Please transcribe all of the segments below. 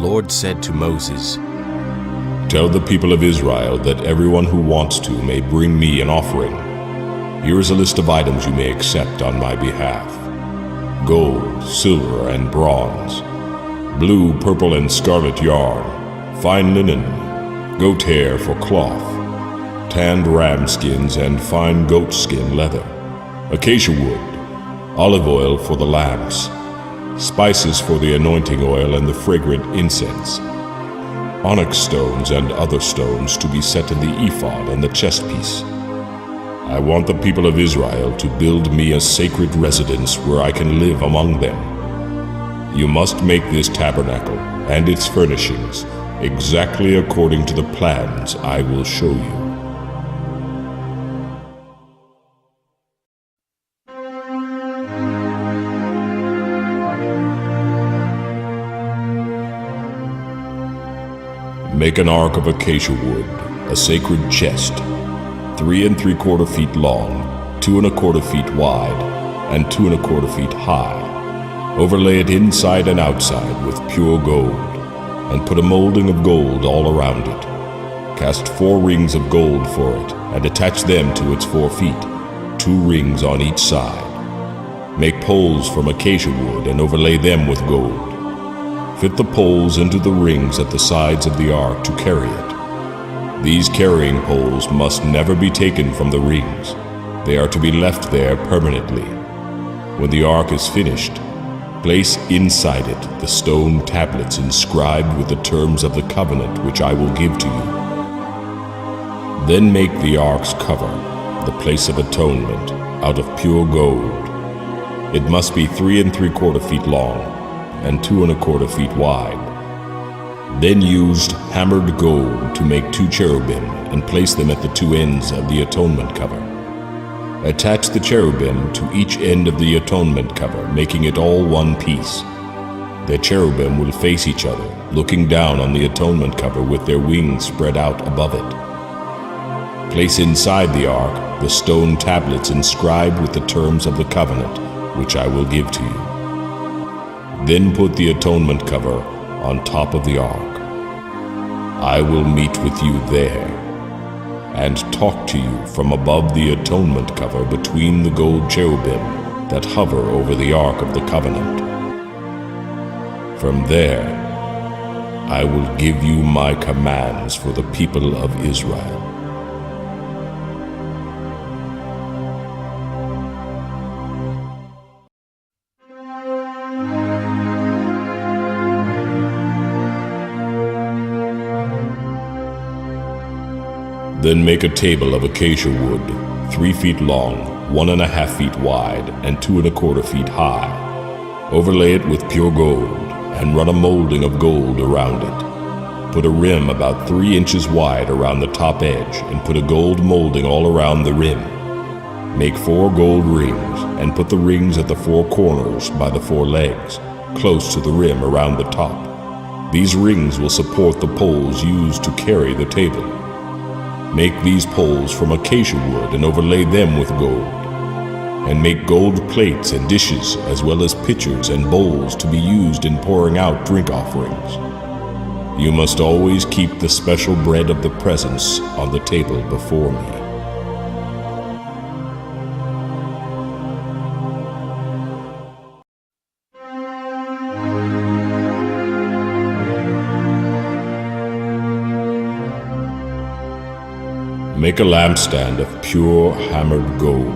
Lord said to Moses, "Tell the people of Israel that everyone who wants to may bring me an offering. Here is a list of items you may accept on my behalf: gold, silver, and bronze, blue, purple, and scarlet yarn, fine linen, goat hair for cloth, tanned ram skins and fine goat skin leather, acacia wood, olive oil for the lamps, spices for the anointing oil and the fragrant incense, onyx stones and other stones to be set in the ephod and the chestpiece. I want the people of Israel to build me a sacred residence where I can live among them. You must make this tabernacle and its furnishings exactly according to the plans I will show you." Make an ark of acacia wood, a sacred chest, 3 3/4 feet long, 2 1/4 feet wide, and 2 1/4 feet high. Overlay it inside and outside with pure gold, and put a molding of gold all around it. Cast 4 rings of gold for it, and attach them to its 4 feet, 2 rings on each side. Make poles from acacia wood and overlay them with gold. Fit the poles into the rings at the sides of the ark to carry it. These carrying poles must never be taken from the rings. They are to be left there permanently. When the ark is finished, place inside it the stone tablets inscribed with the terms of the covenant which I will give to you. Then make the ark's cover, the place of atonement, out of pure gold. It must be 3 3/4 feet long and 2 1/4 feet wide. Then used hammered gold to make 2 cherubim and place them at the 2 ends of the atonement cover. Attach the cherubim to each end of the atonement cover, making it all one piece. The cherubim will face each other, looking down on the atonement cover with their wings spread out above it. Place inside the ark the stone tablets inscribed with the terms of the covenant, which I will give to you. Then put the atonement cover on top of the ark. I will meet with you there and talk to you from above the atonement cover between the gold cherubim that hover over the ark of the covenant. From there, I will give you my commands for the people of Israel. Then make a table of acacia wood, 3 feet long, 1 1/2 feet wide, and 2 1/4 feet high. Overlay it with pure gold, and run a molding of gold around it. Put a rim about 3 inches wide around the top edge, and put a gold molding all around the rim. Make 4 gold rings, and put the rings at the 4 corners by the 4 legs, close to the rim around the top. These rings will support the poles used to carry the table. Make these poles from acacia wood and overlay them with gold. And make gold plates and dishes, as well as pitchers and bowls to be used in pouring out drink offerings. You must always keep the special bread of the presence on the table before me. Make a lampstand of pure hammered gold.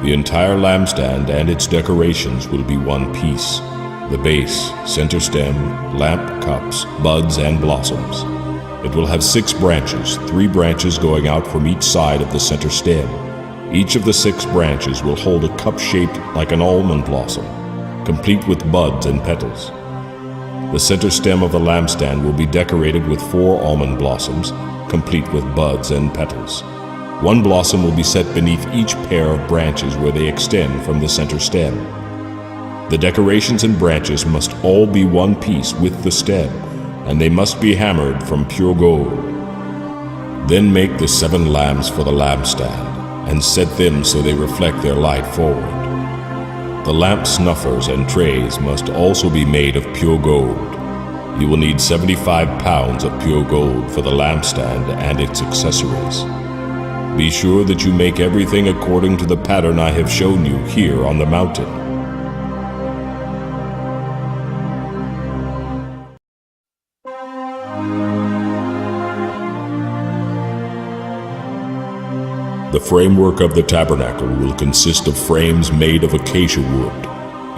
The entire lampstand and its decorations will be one piece. The base, center stem, lamp cups, buds, and blossoms. It will have 6 branches, 3 branches going out from each side of the center stem. Each of the 6 branches will hold a cup shaped like an almond blossom, complete with buds and petals. The center stem of the lampstand will be decorated with 4 almond blossoms, complete with buds and petals. 1 blossom will be set beneath each pair of branches where they extend from the center stem. The decorations and branches must all be one piece with the stem, and they must be hammered from pure gold. Then make the 7 lamps for the lampstand, and set them so they reflect their light forward. The lamp snuffers and trays must also be made of pure gold. You will need 75 pounds of pure gold for the lampstand and its accessories. Be sure that you make everything according to the pattern I have shown you here on the mountain. The framework of the tabernacle will consist of frames made of acacia wood.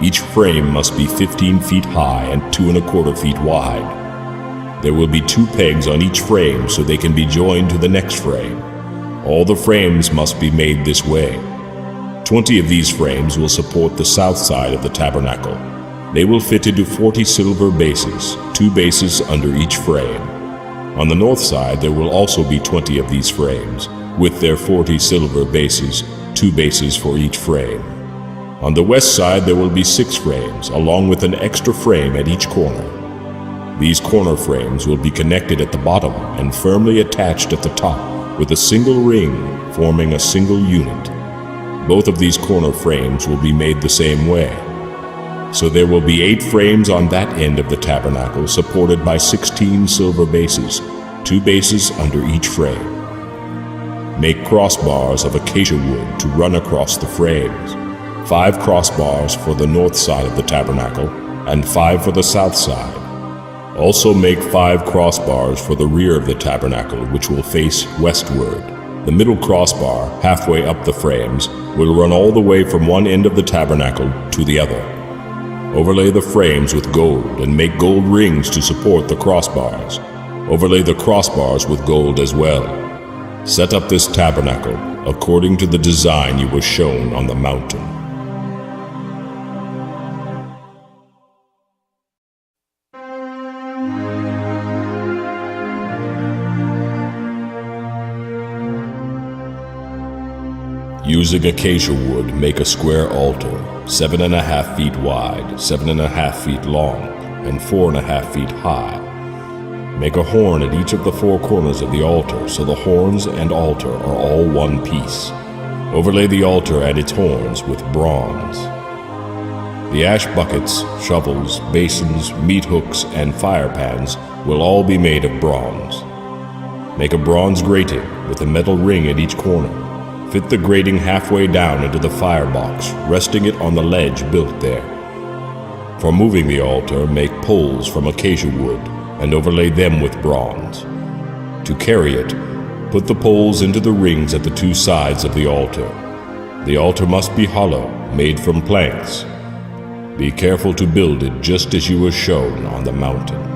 Each frame must be 15 feet high and 2¼ feet wide. There will be 2 pegs on each frame so they can be joined to the next frame. All the frames must be made this way. 20 of these frames will support the south side of the tabernacle. They will fit into 40 silver bases, 2 bases under each frame. On the north side there will also be 20 of these frames, with their 40 silver bases, 2 bases for each frame. On the west side there will be 6 frames, along with an extra frame at each corner. These corner frames will be connected at the bottom and firmly attached at the top with a single ring forming a single unit. Both of these corner frames will be made the same way. So there will be 8 frames on that end of the tabernacle supported by 16 silver bases, 2 bases under each frame. Make crossbars of acacia wood to run across the frames. 5 crossbars for the north side of the tabernacle and 5 for the south side. Also make 5 crossbars for the rear of the tabernacle, which will face westward. The middle crossbar, halfway up the frames, will run all the way from one end of the tabernacle to the other. Overlay the frames with gold and make gold rings to support the crossbars. Overlay the crossbars with gold as well. Set up this tabernacle according to the design you were shown on the mountain. Using acacia wood, make a square altar, 7½ feet wide, 7½ feet long, and 4½ feet high. Make a horn at each of the 4 corners of the altar, so the horns and altar are all one piece. Overlay the altar and its horns with bronze. The ash buckets, shovels, basins, meat hooks, and fire pans will all be made of bronze. Make a bronze grating with a metal ring at each corner. Fit the grating halfway down into the firebox, resting it on the ledge built there. For moving the altar, make poles from acacia wood and overlay them with bronze. To carry it, put the poles into the rings at the 2 sides of the altar. The altar must be hollow, made from planks. Be careful to build it just as you were shown on the mountain.